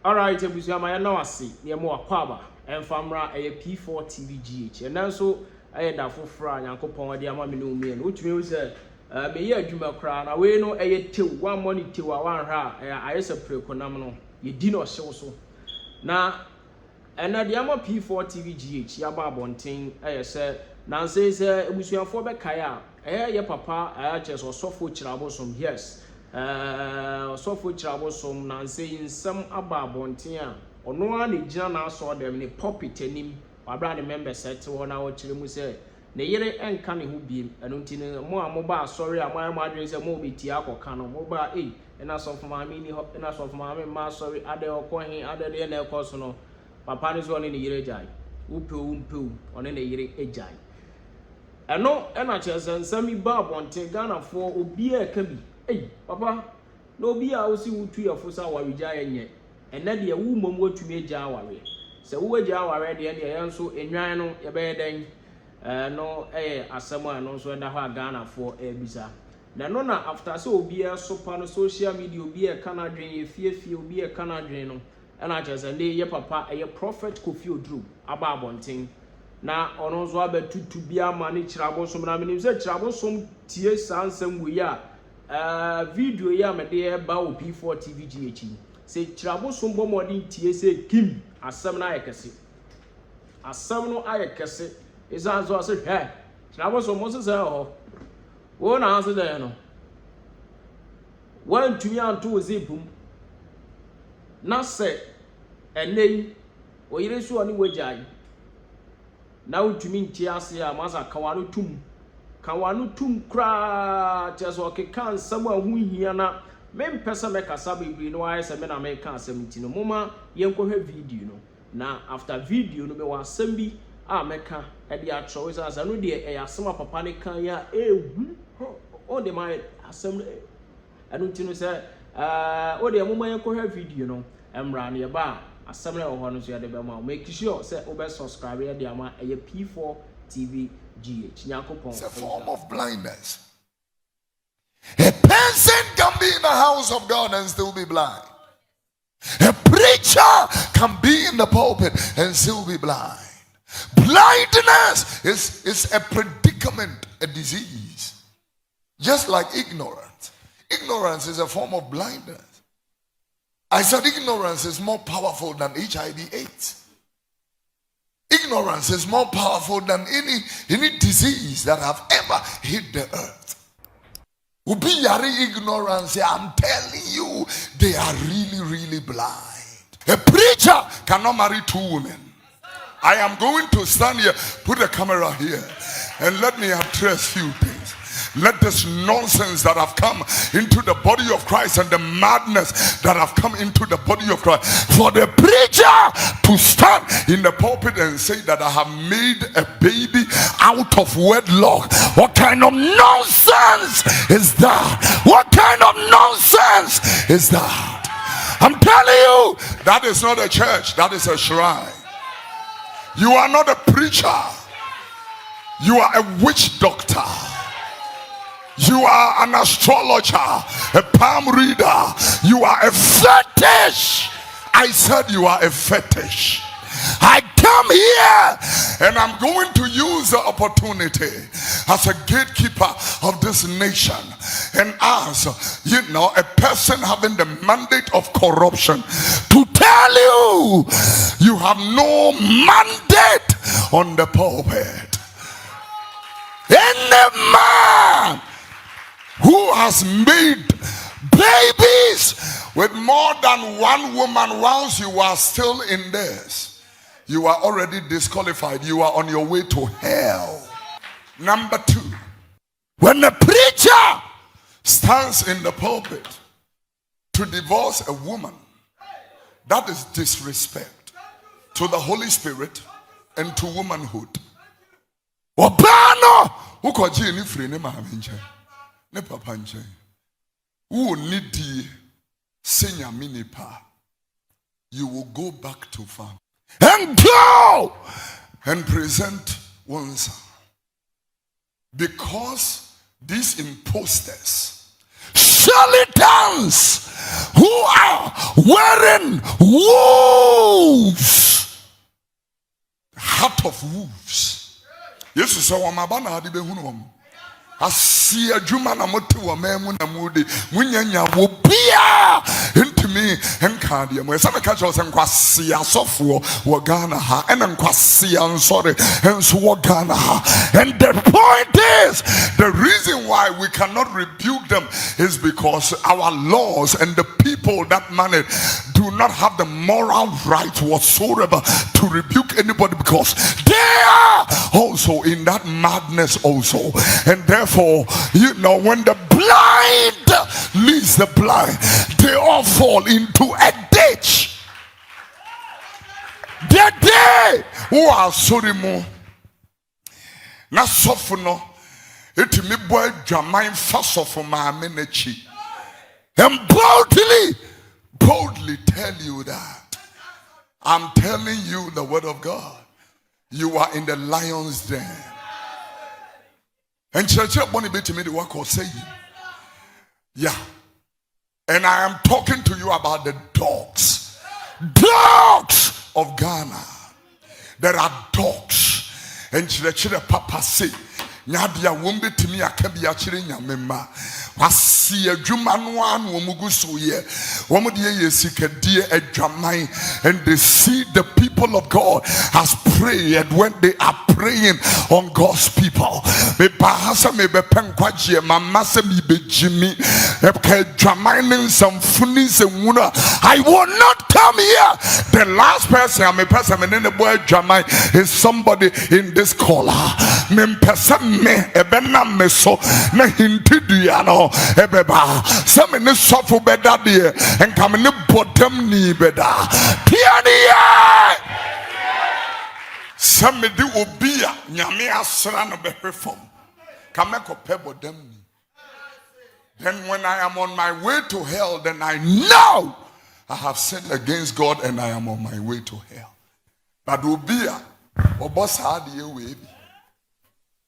Alright, ebusia ma ya na wase ye mo akwaba emfamra P4 TVGH and so da fofra Nyankopon de ama me no mi no utumi wo se me ye adwuma kra na we no tew one money tew a wan ha ayese prekonam no ye di no hyew so na ena de ama P4 TVGH ya ba abonten se na se ebusuafo be kai a ye papa cheso Osofo Kyiri Abosom yes Osofo Kyiri Abosom na say nsem aba abonten a ono a ne gina na aso dem ne pulpit anim wabra ne member set ho na wo kyerɛ mu sɛ ne yere enka ne ho biem ɛno nti ne mo a mo ba sorry a mo adwen sɛ mo beti akɔka no mo ba na sɔfo maame ni ho na sɔfo maame ma sorry ade ɔkɔhen ade de na ɛkɔ so no papa ne so ne yere gyae upew ɔne ne yere egyae ɛno ɛna kyerɛ sɛ nsɛm ba abonten Ghana fo obi a ka bi papa no obi a osi wutu yafo sa waregya yenye ene de wu mom watumi agya aware se wo agya aware de ne yenso enwan no ye be den no asem a no so da ho Ghana fo ebisa na no na after se obi a sopa no social media obi a kanadwen ye fiefie obi a kanadwen no ena kyerɛ ne ye papa prophet Kofi Oduro aba abonten na ono zo abetutu bia ma ne Kyiri Abosom na menim se Kyiri Abosom tie sansem we ya video ya me de ba o P4 TVGH se Kyiri Abosom bo modin tie se kim asem na ayekese asem no ayekese isa zo ase hwe Kyiri Abosom mo se ho wo na ase de no wan tumi anto ozebum na se enei oyire su oni wajai na utumi nti ase a masa kawano tum kra teso keka nsam a hu hia na mempesa mekasa bebre no ayese me na meka asem nti no moma yenkohwe video no na after video no me wa asem bi a meka e de atro isa asa no de asem a papa ne kan ya ehu o de my asem anu nti no se o de moma yenkohwe video no emra ne ba asem na ho no so ya de be ma make sure say obe subscribe ya de ama P4 TV GH. It's a form of blindness. A person can be in the house of God and still be blind. A preacher can be in the pulpit and still be blind. Blindness is a predicament, a disease. Just like ignorance. Ignorance is a form of blindness. I said ignorance is more powerful than HIV/AIDS. Ignorance is more powerful than any disease that have ever hit the earth. Ubi yari ignorance, I'm telling you, they are really blind. A preacher cannot marry two women. I am going to stand here, put the camera here, and let me address few things. Let this nonsense that have come into the body of Christ and the madness that have come into the body of Christ, for the preacher to stand in the pulpit and say that I have made a baby out of wedlock. What kind of nonsense is that? What kind of nonsense is that? I'm telling you, that is not a church, that is a shrine. You are not a preacher. You are a witch doctor. You are an astrologer, a palm reader. You are a fetish. I said you are a fetish. I come here and I'm going to use the opportunity as a gatekeeper of this nation and as, a person having the mandate of corruption to tell you, you have no mandate on the pulpit. Any man who has made babies with more than one woman whilst you are still in this, you are already disqualified. You are on your way to hell. Number two, when a preacher stands in the pulpit to divorce a woman, that is disrespect to the Holy Spirit and to womanhood. Obano ukoji ni free ni maminche. Ne papa nche wo nidi senya minipa, you will go back to farm and go and present one son, because these imposters charlatans who are wearing wolves, heart of wolves. Yes, so wamabana hadi behunu. Asi adwuma na mote wo mamu na mude munyanya wo bia ntimi enka de mo esa me ka cho se nkwase asofo wo Ghana ha ena nkwase ansore enso wo Ghana ha. And the point is, the reason why we cannot rebuke them is because our laws and the people that manage do not have the moral right whatsoever to rebuke anybody, because they are also in that madness also. And therefore, you know, when the blind leads the blind, they all fall into a ditch. The day who are sorry more. Na sofuno eti me boy dwaman fa sofo ma menachi. And boldly tell you that I'm telling you the word of God. You are in the lion's den. And church bonny bit to me the work or say, yeah. And I am talking to you about the dogs of Ghana. There are dogs. And church papa say, Nadia won't be to me a cabia chilling your member. Wasi adwuma no anu omugu so ye womo de yesika die adwamai, and they see the people of God has prayed when they are praying on God's people. Me bahasa me be penkwaje mama se mi be jimi e ka adwamai nin samfuni se wuna. I will not come here. The last person I'm a person in the boy adwamai is somebody in this caller. Me person me e be na me so na hintidia no ebeba some in this soft better there and come in the bottom knee better piania some do obia nyame asra no be perform come ko pebo dem. Then when I am on my way to hell, then I know I have sinned against God and I am on my way to hell. But obia obosa adie we bi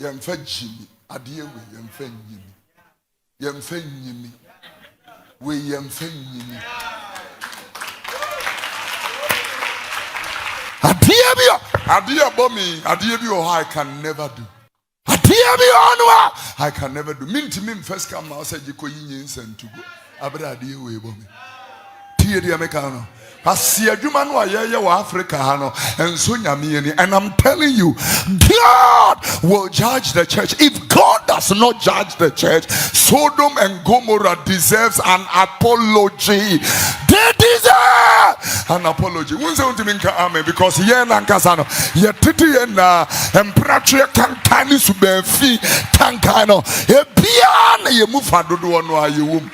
yemfa jimi adie we yemfa nyimi yemfa nyimi we yemfa nyimi adie bomi adie bi I can never do. I can never do. Minti mim first come out say jiko yin sen to go. Abra adie we bomi. Tie dia mekano. Asi adwuma no ayeye wa Africa ha no enso nyame ani. And I'm telling you, God will judge the church. If God does not judge the church, Sodom and Gomorrah deserves an apology. They deserve an apology. Won't say unto me amen, because here na nkasa no ye tete ye na empratria kankani subenfi kankano e bia na ye mufa dodo no ayewum.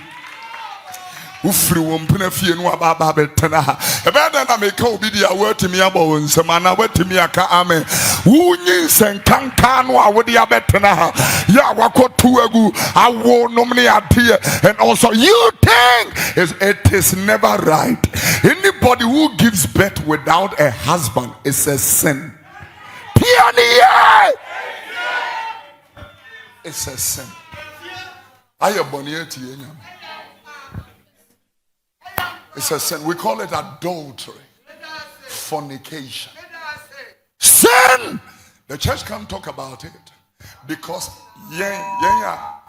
Ufri wompena fie no ababa betena ha ebeda na meka obi dia watimi abo nsema na watimi aka amen wunyi senkanka no awode abetena ha ya wakotu agu awo nomne ade. And also you think it is never right. Anybody who gives birth without a husband is a sin. It's a sin. Ayabonieti enyam. It's a sin. We call it adultery, fornication, sin. The church can't talk about it because yeah.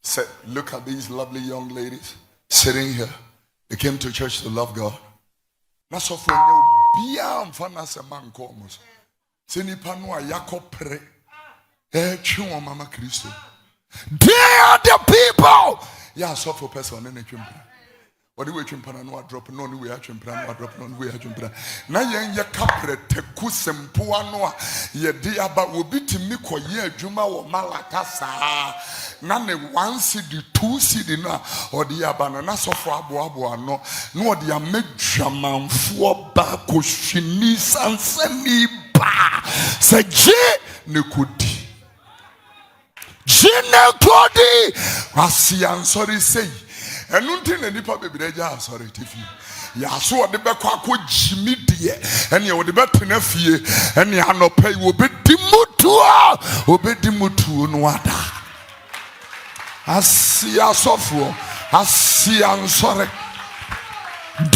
Say, look at these lovely young ladies sitting here. They came to church to love God. That's all for you. Biam fanasa man komos. Sinipanwa yakopre. They are the people. Yeah, so for person in a chimpa. What do we chimpa no drop no we are chimpa no drop no we are chimpa. Na yen ya kapre te kusem puano ye dia ba obi timi koye adwuma wo malakasa. Na ne 1 cedi 2 cedi na odi abana na so for aboa no na odi amedwamanfo ba ko hwini sansani ba. Se je ne kodi Jine Kodi Asian sorry say and nothing any papa beja sorry tiffy ya so de be kwa ko jimi de ene ye de betena fie ene anopa yi obedi mutuo no ada asia sofo asia nsore.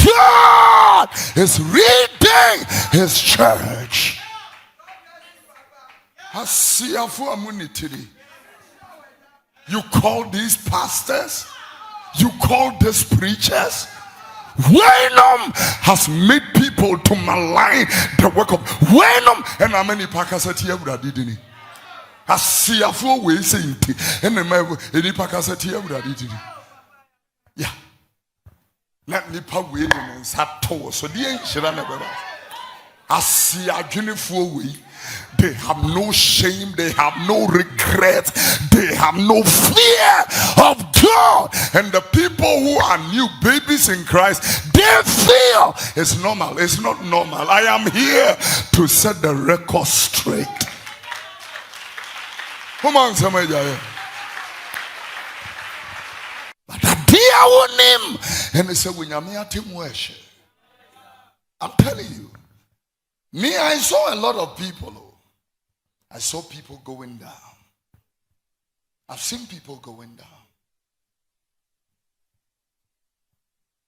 God is reading his church. Asia for immunity. You call these pastors, you call these preachers. Venom has made people to malign the work of Venom, and how many Pakasati ever did it? Asia for we saying, and any Pakasati ever did it. Yeah. Let me put waiting and sat to so the ancient never. Asia for we. They have no shame, they have no regret, they have no fear of God. And the people who are new babies in Christ, they feel it's normal. It's not normal. I am here to set the record straight. Come on, somebody. But the dear name, and they say, I'm telling you, me, I saw a lot of people. I saw people going down. I've seen people going down.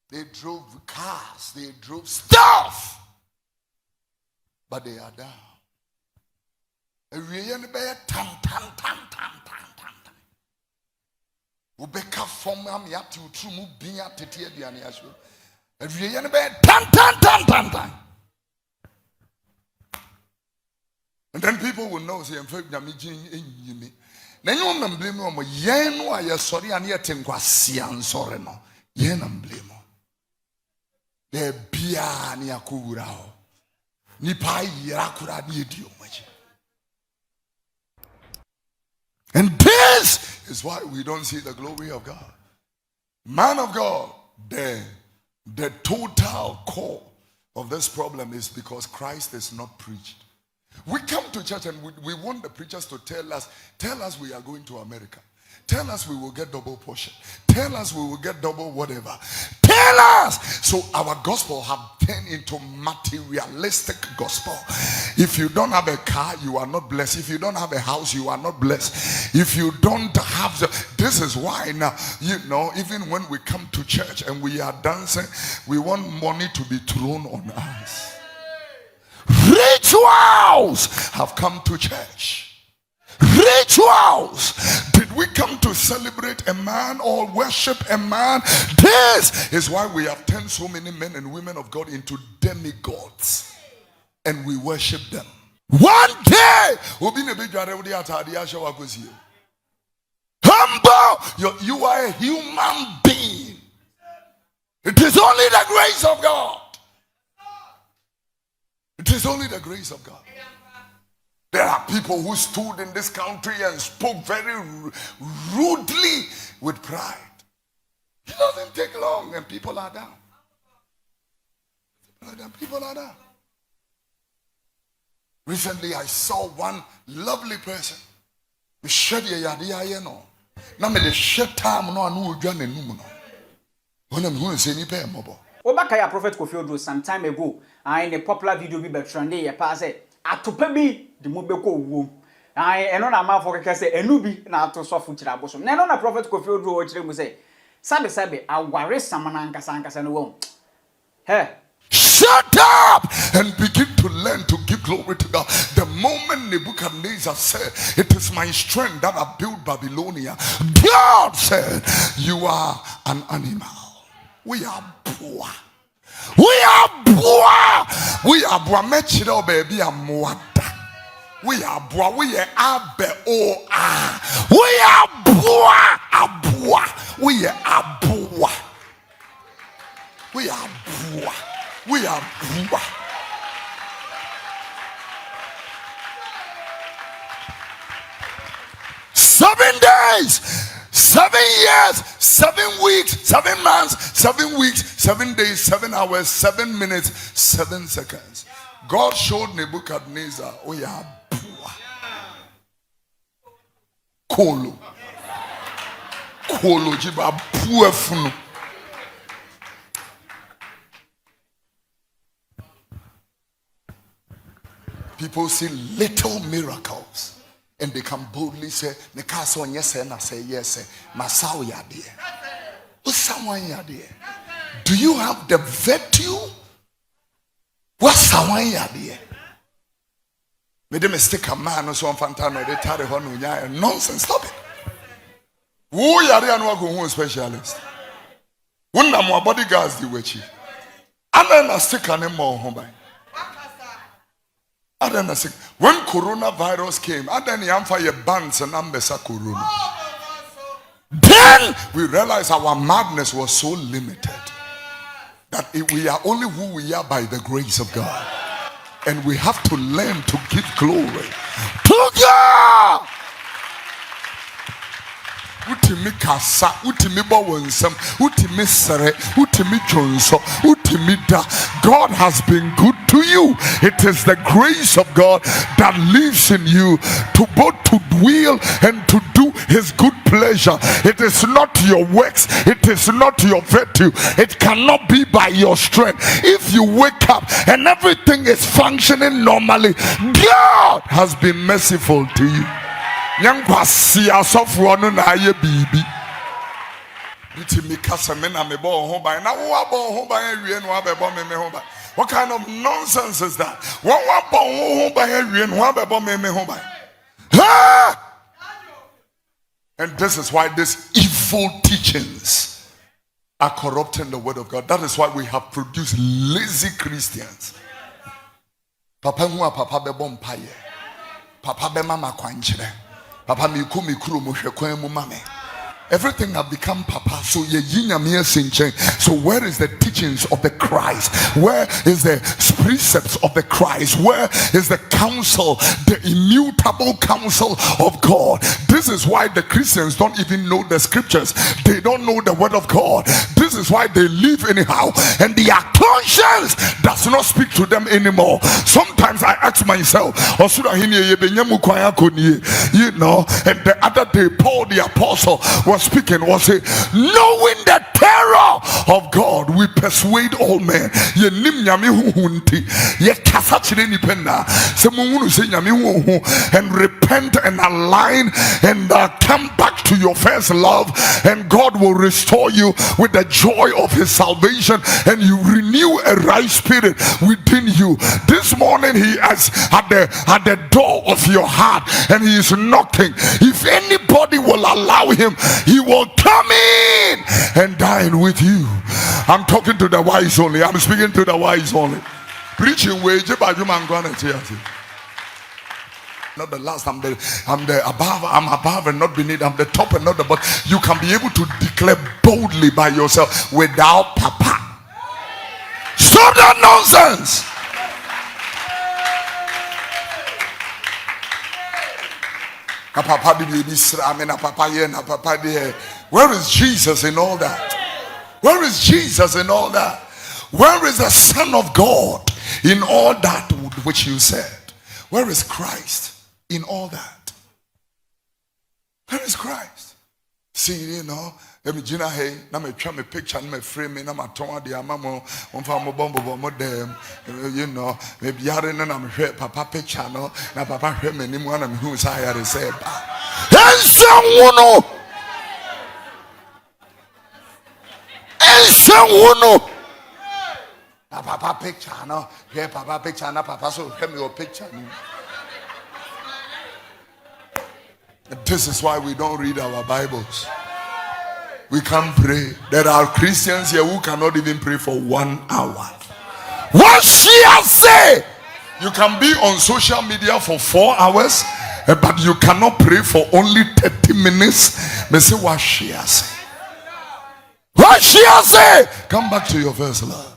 They drove cars, they drove stuff, but they are down. And then people will know, say, in fact, then you won't blame me. Yen no I sorry and yet in Guasian sorry no. Yen am blame. The bia ni akurao. Ni pa yirakura ni edio maji. And this is why we don't see the glory of God. Man of God, the total core of this problem is because Christ is not preached. We come to church and we want the preachers to tell us we are going to America. Tell us we will get double portion. Tell us we will get double whatever. Tell us. So our gospel have turned into materialistic gospel. If you don't have a car, you are not blessed. If you don't have a house, you are not blessed. If you don't have this is why now, even when we come to church and we are dancing, we want money to be thrown on us. Rituals have come to church. Rituals. Did we come to celebrate a man or worship a man? This is why we have turned so many men and women of God into demigods, and we worship them. One day, humble. You are a human being. It is only the grace of God. It is only the grace of God. There are people who stood in this country and spoke very rudely with pride. It doesn't take long and people are down. People are down. Recently I saw one lovely person. Obakaya Prophet Kofi Oduro some time ago, in a popular video be betrande ye pass it atopebi the mobeko wom. I eno na ma for keke enubi na ato Osofo Kyiri Abosom. Na eno na Prophet Kofi Oduro o kire mu say sabe aware samana ankasa no won. Hey, shut up and begin to learn to give glory to God. The moment Nebuchadnezzar said, "It is my strength that I built Babylonia," God said, "You are an animal. We are poor. We are poor. We are poor. Mechiro baby amwada. We are poor. We are aboa. We are poor. Aboa. We are poor. We are poor. We are poor." "7 days, 7 years, 7 weeks, 7 months, 7 weeks, 7 days, 7 hours, 7 minutes, 7 seconds." God showed Nebuchadnezzar, "We are poor. Kolo jiba poor funu. People see little miracles and they can boldly say, "Nekaso yes and I say yes, Masao yadie." What's someone yadie? Do you have the virtue? What's someone yadie? Made a mistake a man or so fantano they tell the nonsense. Stop it. Who yadie and who specialist? When my bodyguards the witchy. And then I stick on him more home by. When coronavirus came, and then you fire bands and ambessa corona. Then we realized our madness was so limited that we are only who we are by the grace of God, and we have to learn to give glory to God. Utimi kasa, utimi bawonsam, utimi sere, utimi chonso, utimi da. God has been good to you. It is the grace of God that lives in you to both to will and to do his good pleasure. It is not your works, it is not your virtue, it cannot be by your strength. If you wake up and everything is functioning normally, God has been merciful to you. Young kwasi asofo no na aye bibi bitimi kasa me na me bo ho ban na wo abo ho ban awie no abebo me ho ban. What kind of nonsense is that? Wo abo ho ban awie no abebo me ho ban. And this is why these evil teachings are corrupting the word of God. That is why we have produced lazy Christians. Papa hu papa be bom paye, papa be mama kwanchire, papa mi ku mi kuro mo hwe kwan mu mame. Everything have become papa. So ye yinyamia sinchen. So where is the teachings of the Christ? Where is the precepts of the Christ? Where is the counsel, the immutable counsel of God? This is why the Christians don't even know the scriptures. They don't know the word of God. This is why they live anyhow, and their conscience does not speak to them anymore. Sometimes I ask myself, you know, and the other day Paul the apostle was speaking, was saying, knowing the terror of God, we persuade all men. And repent and align and come back to your first love, and God will restore you with the joy of his salvation, and you renew a right spirit within you. This morning he is at the door of your heart, and he is knocking. If anybody will allow him, he will come in and dine with you. I'm talking to the wise only. I'm speaking to the wise only. Preaching wage, but you man gonna tell you. Not the last, I'm the above, I'm above and not beneath, I'm the top and not the bottom. You can be able to declare boldly by yourself without papa. Stop that nonsense. Where is Jesus in all that? Where is Jesus in all that? Where is the Son of God in all that which you said? Where is Christ in all that? Where is Christ? See, you know, let me jina hey, na me try me picture, na me frame me, na me tongue the amamo, umfa mo bombo bombo dem, you know, me biare na me hwe papa picture no, na papa hwe me ni mu na me hu sa ya say ba. Ensanwono. Ensanwono. Na papa picture no, hwe papa picture na papa so hwe me your picture ni. This is why we don't read our Bibles. We can't pray. There are Christians here who cannot even pray for 1 hour. What she has said? You can be on social media for 4 hours, but you cannot pray for only 30 minutes. But say what she has said. What she has said? Come back to your first love.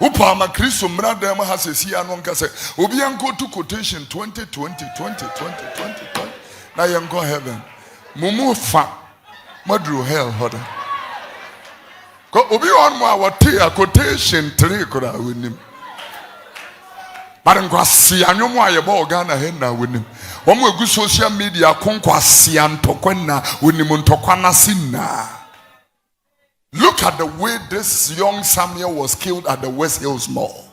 Upama Christo brother has a see anonka say Obianko to quotation 2020. Now you go heaven. Mumu fa madru hell hoda. Ko obi on mo awate a quotation 3 kura winim. But nkwasi anwomo ayebo Ghana he na winim. Omo egu social media konkwasi antokwana winim ntokwana sinna. Look at the way this young Samuel was killed at the West Hills Mall.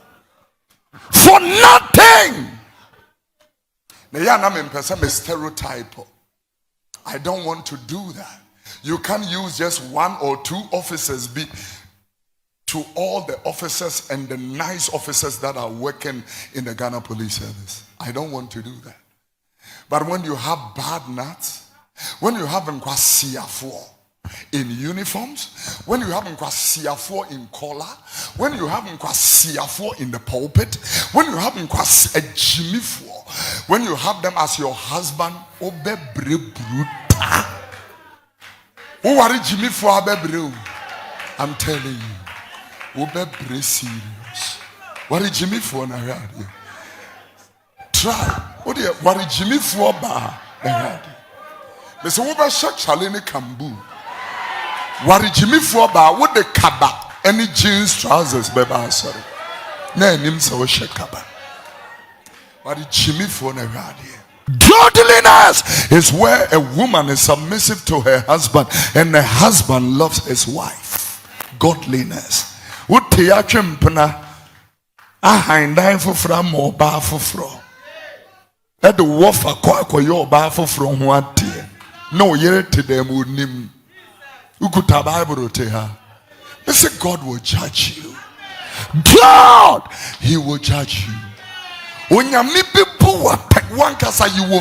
For nothing. stereotype. I don't want to do that. You can't use just 1 or 2 officers to all the officers and the nice officers that are working in the Ghana Police Service. I don't want to do that. But when you have bad nuts, when you have Nkwasiafo in uniforms, when you have Nkwasiafo in collar, when you have Nkwasiafo in the pulpit, when you have Nkwasiafo, when you have them as your husband, obe bruta. Who are Jimmy for abebreu? I'm telling you, obe bre serious. What is Jimmy for na radio? Try. What is Jimmy for ba na radio? Me say obe shak challenge kambu. What is Jimmy for ba? What the kaba? Any jeans trousers beba sorry. Na enim say we shak kaba. What is Jimmy for na radio? Godliness is where a woman is submissive to her husband and the husband loves his wife. Godliness. What te achempna ahandan fofra mo ba fofro. E de wofa kwa yo ba fofro ho ade. No yere te dem onim. Ukuta Bible te ha. They say God will judge you. God, he will judge you. Onyame people one kasa you will